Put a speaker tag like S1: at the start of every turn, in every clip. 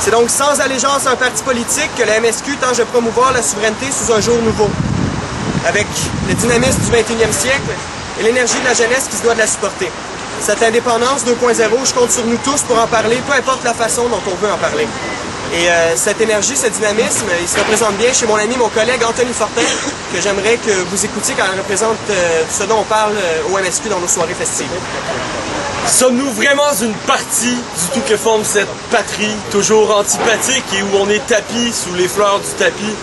S1: C'est donc sans allégeance à un parti politique que la MSQ tente de promouvoir la souveraineté sous un jour nouveau, avec le dynamisme du 21e siècle et l'énergie de la jeunesse qui se doit de la supporter. Cette indépendance 2.0, je compte sur nous tous pour en parler, peu importe la façon dont on veut en parler. Et cette énergie, ce dynamisme, il se représente bien chez mon ami, mon collègue Anthony Fortin, que j'aimerais que vous écoutiez quand il représente ce dont on parle au MSQ dans nos soirées festives.
S2: Sommes-nous vraiment une partie du tout que forme cette patrie, toujours antipathique et où on est tapi sous les fleurs du tapis?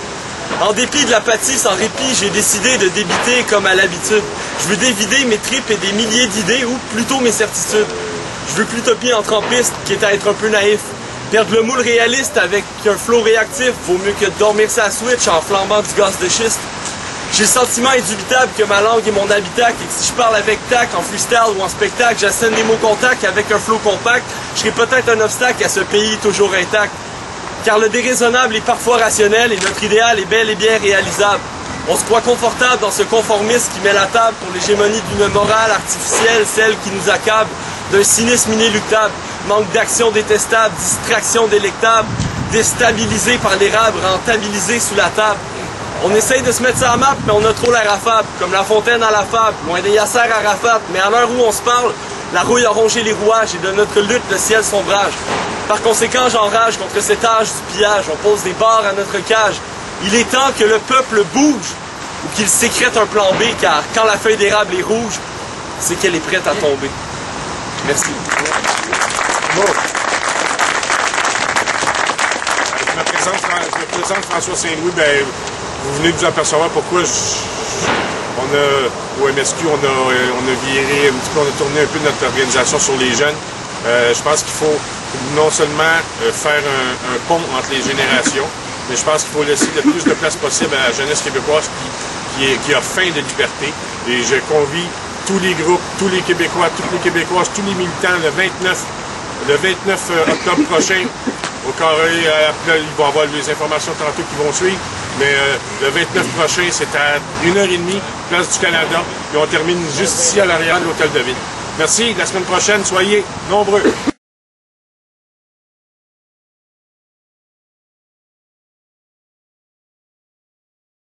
S2: En dépit de l'apathie sans répit, j'ai décidé de débiter comme à l'habitude. Je veux dévider mes tripes et des milliers d'idées, ou plutôt mes certitudes. Je veux que l'utopie entre en piste, qui est à être un peu naïf. Perdre le moule réaliste avec un flow réactif, vaut mieux que de dormir sa switch en flambant du gaz de schiste. J'ai le sentiment indubitable que ma langue est mon habitacle et que si je parle avec tact, en freestyle ou en spectacle, j'assène les mots contacts avec un flow compact, je serai peut-être un obstacle à ce pays toujours intact. Car le déraisonnable est parfois rationnel et notre idéal est bel et bien réalisable. On se croit confortable dans ce conformisme qui met la table pour l'hégémonie d'une morale artificielle, celle qui nous accable, d'un cynisme inéluctable, manque d'action détestable, distraction délectable, déstabilisé par l'érable, rentabilisé sous la table. On essaye de se mettre sur la map, mais on a trop l'air affable, comme La Fontaine à la fable, loin des Yasser Arafat. Mais à l'heure où on se parle, la rouille a rongé les rouages et de notre lutte, le ciel sombrage. Par conséquent, j'enrage contre cet âge du pillage. On pose des barres à notre cage. Il est temps que le peuple bouge ou qu'il sécrète un plan B, car quand la feuille d'érable est rouge, c'est qu'elle est prête à tomber. Merci.
S3: Bon. Je me présente François Saint-Louis. Ben, vous venez de vous apercevoir pourquoi au MSQ, on a viré un petit peu, on a tourné un peu notre organisation sur les jeunes. Je pense qu'il faut non seulement faire un pont entre les générations, mais je pense qu'il faut laisser le plus de place possible à la jeunesse québécoise qui a faim de liberté. Et je convie tous les groupes, tous les Québécois, toutes les Québécoises, tous les militants le 29 octobre prochain au carré. Après, ils vont avoir les informations tantôt qui vont suivre. Mais le 29 prochain, c'est à 1h30, place du Canada. Et on termine juste ici à l'arrière de l'hôtel de ville. Merci. La semaine prochaine, soyez nombreux.